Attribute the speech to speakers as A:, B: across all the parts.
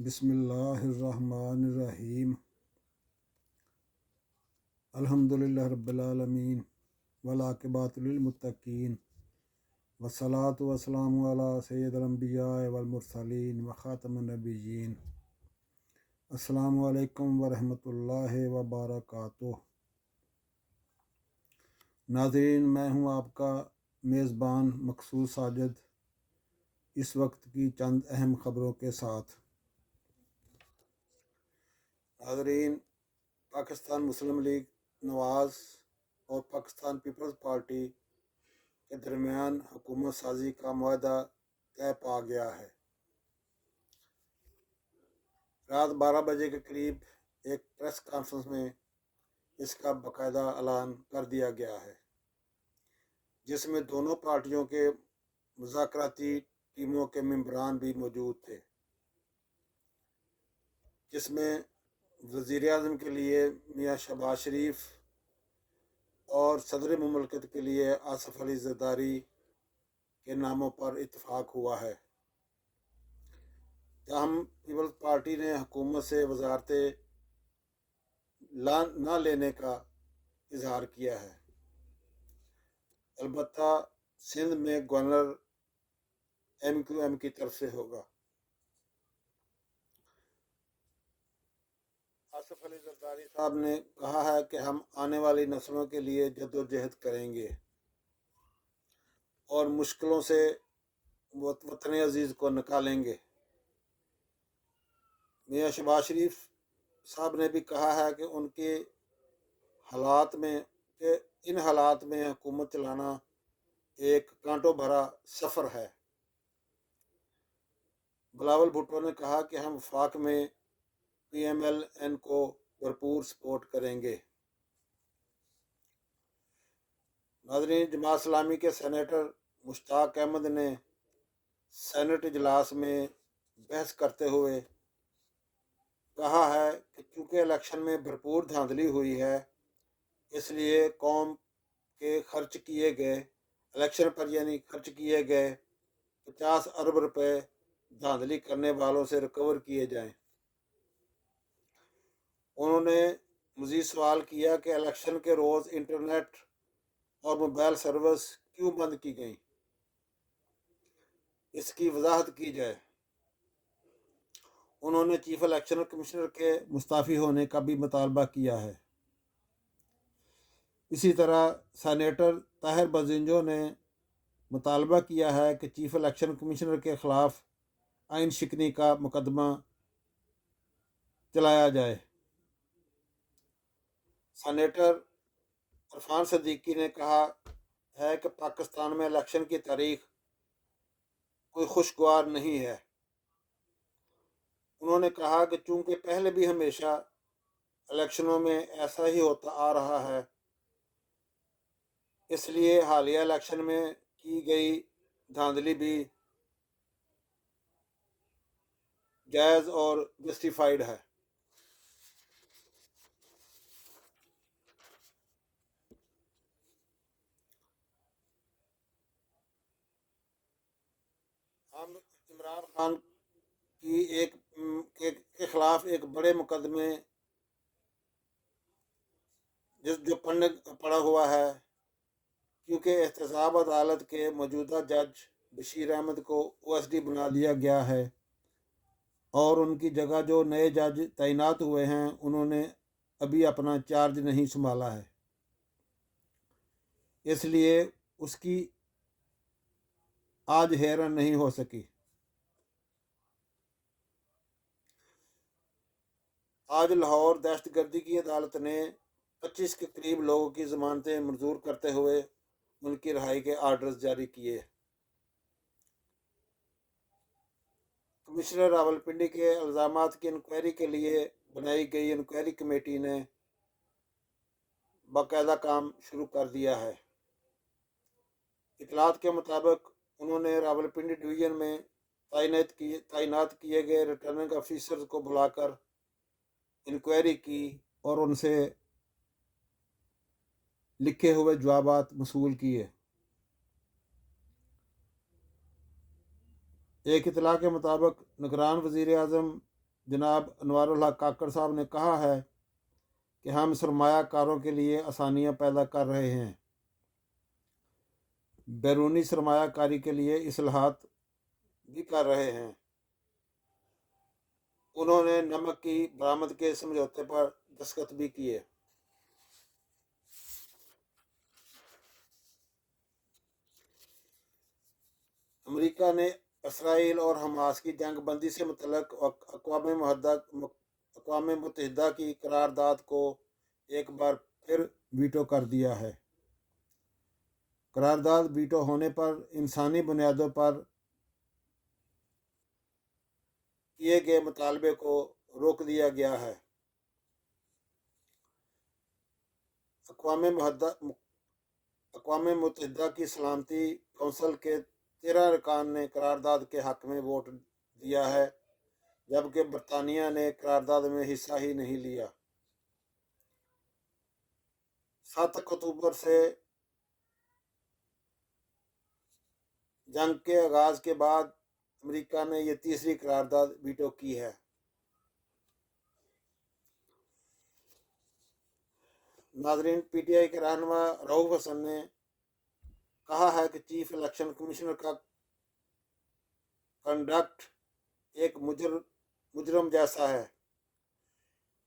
A: बिस्मिल्लाह अर्रहमान अर्रहीम अल्हम्दुलिल्लाह रब्बिल आलमीन वल आक़िबतु लिल मुत्तक़ीन वस्सलातु वस्सलामु अला सय्यिदिल अंबिया वल मुरसलीन व खातमुन नबिय्यीन। अस्सलामु अलैकुम व रहमतुल्लाहि व बरकातुहू। नाज़रीन, मैं हूँ आपका मेज़बान मक़सूद साजिद, इस वक्त की चंद अहम ख़बरों के साथ। नाज़रीन, पाकिस्तान मुस्लिम लीग नवाज़ और पाकिस्तान पीपल्स पार्टी के दरमियान हुकूमत साजी का मुआहदा तय पा गया है। रात 12 बजे के करीब एक प्रेस कॉन्फ्रेंस में इसका बाकायदा ऐलान कर दिया गया है, जिसमें दोनों पार्टियों के मुज़ाकराती टीमों के मेंबरान भी मौजूद थे, जिसमें वज़ीर-ए-आज़म के लिए मियाँ शहबाज शरीफ और सदर मुमलकत के लिए आसिफ अली ज़रदारी के नामों पर इत्तफाक हुआ है। ताहम पीपल्स पार्टी ने हुकूमत से वज़ारतें न लेने का इजहार किया है। अलबत्ता सिंध में गवर्नर MQM की तरफ से होगा। आसिफ अली ज़रदारी साहब ने कहा है कि हम आने वाली नस्लों के लिए जद्दोजहद करेंगे और मुश्किलों से वतन अजीज़ को निकालेंगे। मियाँ शहबाज शरीफ साहब ने भी कहा है कि इन हालात में हुकूमत चलाना एक कांटों भरा सफ़र है। बिलावल भुट्टो ने कहा कि हम वफाक में PMLN को भरपूर सपोर्ट करेंगे। नाज़रीन, जमात इस्लामी के सेनेटर मुश्ताक अहमद ने सेनेट इजलास में बहस करते हुए कहा है कि चूँकि इलेक्शन में भरपूर धांधली हुई है, इसलिए कौम के इलेक्शन पर खर्च किए गए 50 अरब रुपए धांधली करने वालों से रिकवर किए जाएं। उन्होंने मज़ीद सवाल किया कि इलेक्शन के रोज़ इंटरनेट और मोबाइल सर्विस क्यों बंद की गई, इसकी वजाहत की जाए। उन्होंने चीफ इलेक्शन कमिश्नर के मुस्ताफ़ी होने का भी मुतालबा किया है। इसी तरह सेनेटर ताहिर बज़िंजो ने मुतालबा किया है कि चीफ इलेक्शन कमिश्नर के ख़िलाफ़ आइन शिकनी का मुकदमा चलाया जाए। सेनेटर इरफान सिद्दीकी ने कहा है कि पाकिस्तान में इलेक्शन की तारीख कोई खुशगवार नहीं है। उन्होंने कहा कि चूँकि पहले भी हमेशा इलेक्शनों में ऐसा ही होता आ रहा है, इसलिए हालिया इलेक्शन में की गई धांधली भी जायज़ और जस्टिफाइड है। हम इमरान खान की के खिलाफ एक बड़े मुकदमे जो पड़ा हुआ है, क्योंकि एहतसाब अदालत के मौजूदा जज बशीर अहमद को OSD बना दिया गया है और उनकी जगह जो नए जज तैनात हुए हैं, उन्होंने अभी अपना चार्ज नहीं संभाला है, इसलिए उसकी आज हेयरिंग नहीं हो सकी। आज लाहौर दहशतगर्दी की अदालत ने 25 के करीब लोगों की ज़मानतें मंजूर करते हुए उनकी रिहाई के आर्डर्स जारी किए। कमिश्नर रावलपिंडी के इल्ज़ामात की इंक्वायरी के लिए बनाई गई इंक्वायरी कमेटी ने बाकायदा काम शुरू कर दिया है। इतलात के मुताबिक उन्होंने रावलपिंडी डिवीज़न में तैनात किए गए रिटर्निंग ऑफिसर्स को बुलाकर इंक्वायरी की और उनसे लिखे हुए जवाबात मसूल किए। एक इतला के मुताबिक निगरान वज़ीर-ए-आज़म जनाब अनवारुल हक काकड़ साहब ने कहा है कि हम सरमाया कारों के लिए आसानियां पैदा कर रहे हैं, बैरूनी सरमायाकारी के लिए इस्लाहात भी कर रहे हैं। उन्होंने नमक की बरामद के समझौते पर दस्तखत भी किए। अमेरिका ने इसराइल और हमास की जंग बंदी से मुतल्लक अक़वाम मुत्तहिदा की करारदाद को एक बार फिर वीटो कर दिया है। करारदाद वीटो होने पर इंसानी बुनियादों पर किए गए मुतालबे को रोक दिया गया है। अक़वाम मुत्तहिदा की सलामती कौंसिल के 13 अरकान ने करारदाद के हक़ में वोट दिया है, जबकि बरतानिया ने करारदाद में हिस्सा ही नहीं लिया। 7 अक्टूबर से जंग के आगाज के बाद अमेरिका ने यह तीसरी करारदाद वीटो की है। नाजरीन, पीटीआई के रहनुमा रऊफ हसन ने कहा है कि चीफ इलेक्शन कमिश्नर का कंडक्ट एक मुजरम जैसा है।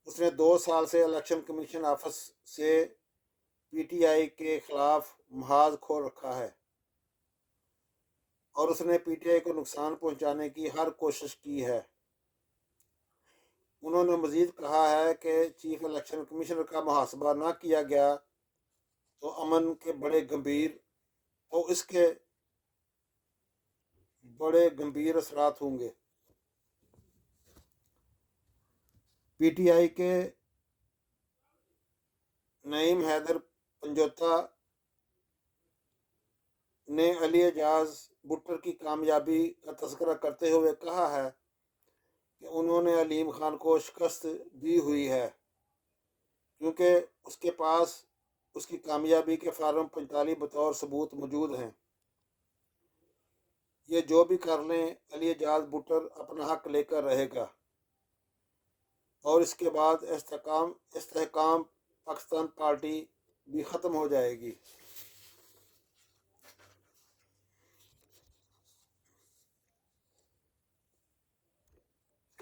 A: उसने 2 साल से इलेक्शन कमीशन ऑफिस से पीटीआई के खिलाफ महाज खोल रखा है और उसने पीटीआई को नुकसान पहुंचाने की हर कोशिश की है। उन्होंने मजीद कहा है कि चीफ इलेक्शन कमिश्नर का मुहासबा ना किया गया तो अमन के इसके बड़े गंभीर असरात होंगे। पीटीआई के नईम हैदर पंजोता ने अली एजाज भुट्टर की कामयाबी का तज़किरा करते हुए कहा है कि उन्होंने अलीम खान को शिकस्त दी हुई है क्योंकि उसके पास उसकी कामयाबी के फार्म 45 बतौर सबूत मौजूद हैं। ये जो भी कर लें, अली एजाज भुट्टर अपना हक लेकर रहेगा और इसके बाद इस्तेहकाम पाकिस्तान पार्टी भी ख़त्म हो जाएगी।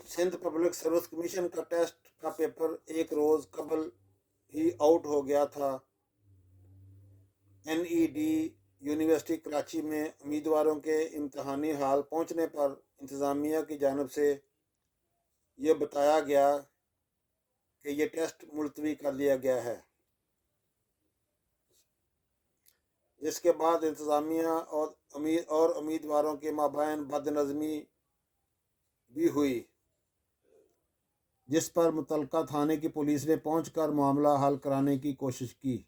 A: सिंध पब्लिक सर्विस कमीशन का टेस्ट का पेपर एक रोज़ कबल ही आउट हो गया था। एनईडी यूनिवर्सिटी कराची में उम्मीदवारों के इम्तहानी हाल पहुंचने पर इंतज़ामिया की जानिब से ये बताया गया कि ये टेस्ट मुलतवी कर दिया गया है, जिसके बाद इंतज़ामिया और उम्मीदवारों के माबैन बदनज़मी भी हुई, जिस पर मुतलका थाने की पुलिस ने पहुंचकर मामला हल कराने की कोशिश की।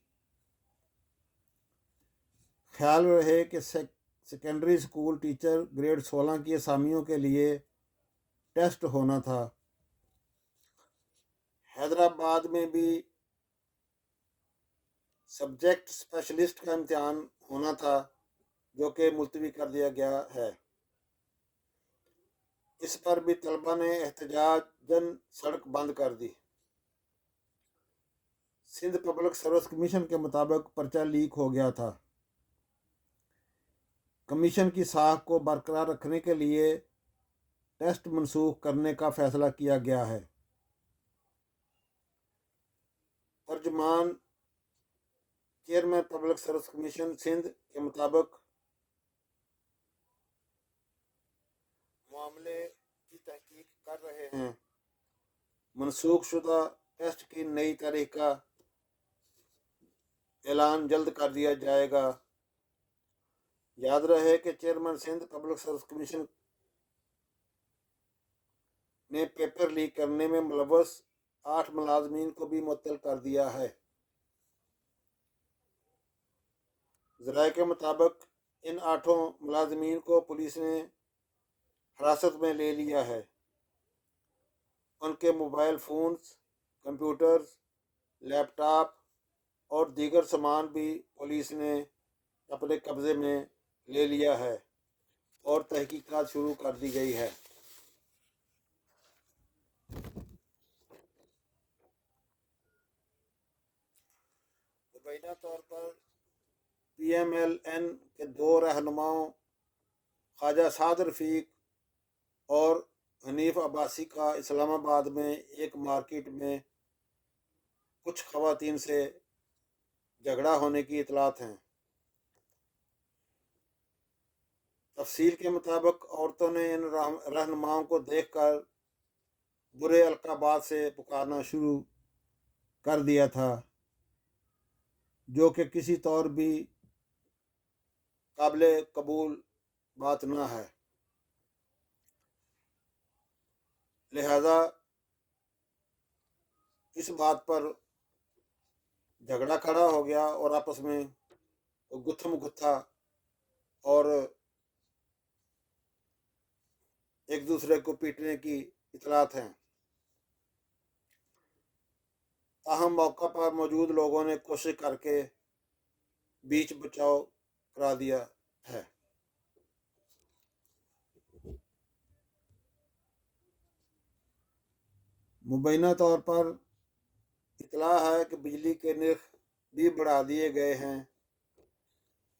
A: ख्याल रहे कि सेकेंडरी स्कूल टीचर ग्रेड 16 की असामियों के लिए टेस्ट होना था। हैदराबाद में भी सब्जेक्ट स्पेशलिस्ट का इम्तिहान होना था, जो कि मुलतवी कर दिया गया है। इस पर भी तलबा ने एहतजाजन सड़क बंद कर दी। सिंध पब्लिक सर्विस कमीशन के मुताबिक पर्चा लीक हो गया था। कमीशन की साख को बरकरार रखने के लिए टेस्ट मनसूख करने का फैसला किया गया है। तर्जमान chairman public service commission Sindh के मुताबिक मामले की तहकीक कर रहे हैं। मनसूख शुदा टेस्ट की नई तारीख का ऐलान जल्द कर दिया जाएगा। याद रहे कि chairman Sindh public service commission ने पेपर लीक करने में मुलव्वस 8 मुलाजमीन को भी मुअत्तल कर दिया है। ज़राए के मुताबिक इन 8 मुलाजमीन को पुलिस ने हिरासत में ले लिया है। उनके मोबाइल फ़ोन्स, कंप्यूटर्स, लैपटॉप और दीगर सामान भी पुलिस ने अपने कब्ज़े में ले लिया है और तहकीकात शुरू कर दी गई है। मुबैना तौर पर PMLN के 2 रहनुमाओं ख्वाजा साद रफ़ीक और हनीफ अब्बासी का इस्लामाबाद में एक मार्केट में कुछ ख़वातीन से झगड़ा होने की इतलात हैं। तफसील के मुताबिक औरतों ने इन रहनुमाओं को देखकर बुरे अलकाबात से पुकारना शुरू कर दिया था, जो कि किसी तौर भी काबिल कबूल बात न है। लिहाजा इस बात पर झगड़ा खड़ा हो गया और आपस में गुत्थम गुत्था और एक दूसरे को पीटने की इतलात हैं। ताहम मौका पर मौजूद लोगों ने कोशिश करके बीच बचाव करा दिया है। मुबैना तौर पर इतला है कि बिजली के नर्ख भी बढ़ा दिए गए हैं।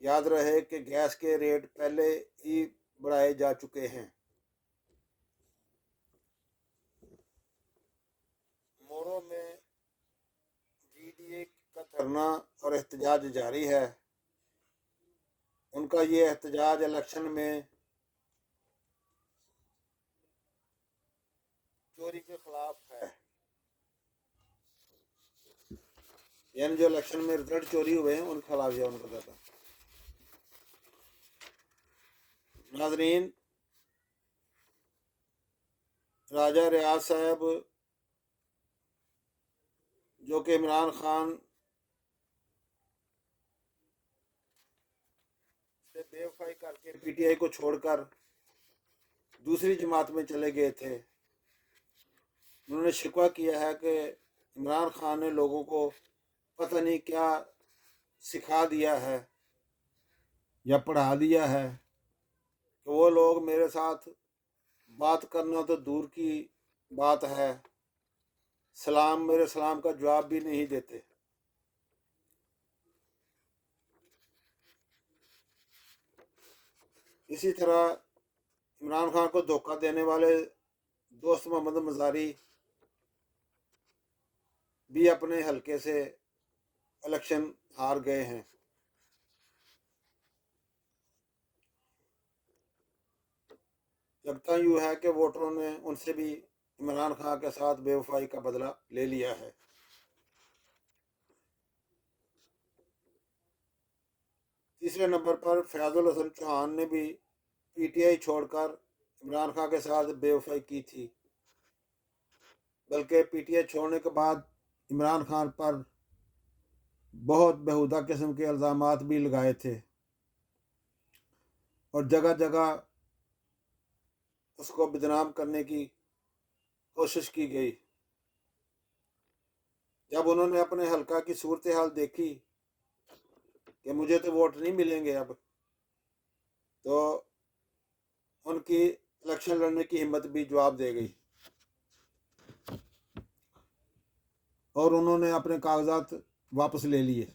A: याद रहे कि गैस के रेट पहले ही बढ़ाए जा चुके हैं। मोरों में GDA का धरना और एहतजाज जारी है। उनका ये एहतजाज इलेक्शन में चोरी के खिलाफ है, यानी जो इलेक्शन में रिजल्ट चोरी हुए हैं उनके खिलाफ है उनका दादा। नाजरीन, राजा रियाज साहब जो कि इमरान खान से बेवफाई करके PTI को छोड़कर दूसरी जमात में चले गए थे, उन्होंने शिकवा किया है कि इमरान खान ने लोगों को पता नहीं क्या सिखा दिया है या पढ़ा दिया है कि वो लोग मेरे साथ बात करना तो दूर की बात है, मेरे सलाम का जवाब भी नहीं देते। इसी तरह इमरान खान को धोखा देने वाले दोस्त मोहम्मद मज़ारी भी अपने हलके से इलेक्शन हार गए हैं। लगता यूँ है कि वोटरों ने उनसे भी इमरान खान के साथ बेवफाई का बदला ले लिया है। तीसरे नंबर पर फैजुल हसन चौहान ने भी PTI छोड़कर इमरान खान के साथ बेवफाई की थी, बल्कि PTI छोड़ने के बाद इमरान खान पर बहुत बेहुदा किस्म के इल्ज़ामात भी लगाए थे और जगह जगह उसको बदनाम करने की कोशिश की गई। जब उन्होंने अपने हलका की सूरत हाल देखी कि मुझे तो वोट नहीं मिलेंगे अब, तो उनकी इलेक्शन लड़ने की हिम्मत भी जवाब दे गई और उन्होंने अपने कागजात वापस ले लिए।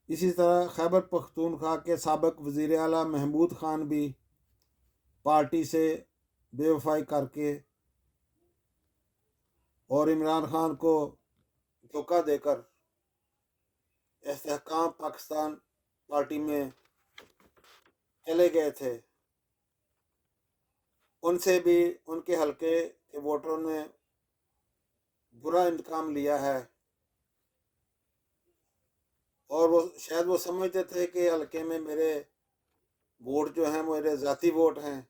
A: इसी तरह खैबर पख्तूनख्वा के साबिक वज़ीर आला महमूद खान भी पार्टी से बेवफाई करके और इमरान खान को धोखा देकर इस्तेहकाम पाकिस्तान पार्टी में चले गए थे। उनसे भी उनके हलके के वोटरों ने बुरा इंतकाम लिया है और वो समझते थे कि हलके में मेरे वोट जो हैं मेरे ज़ाती वोट हैं,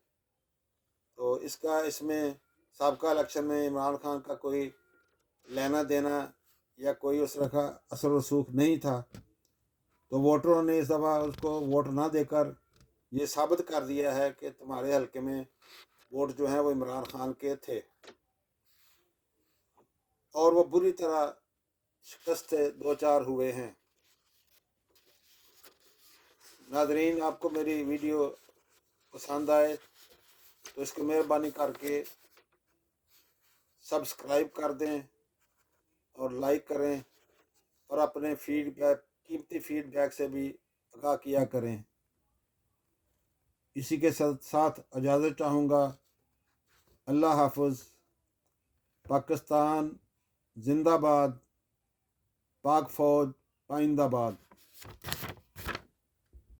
A: तो इसमें साबका इलेक्शन में इमरान खान का कोई लेना देना या कोई उस तरह का असर रसूख नहीं था। तो वोटरों ने इस दफ़ा उसको वोट ना देकर ये साबित कर दिया है कि तुम्हारे हलके में वोट जो हैं वो इमरान खान के थे और वो बुरी तरह शिकस्त दो चार हुए हैं। नाजरीन, आपको मेरी वीडियो पसंद आए तो इसको मेहरबानी करके सब्सक्राइब कर दें اور لائک کریں اور اپنے قیمتی فیڈ بیک سے بھی آگاہ کیا کریں۔ اسی کے ساتھ اجازت چاہوں گا۔ اللہ حافظ۔ پاکستان زندہ باد، پاک فوج پائندہ باد۔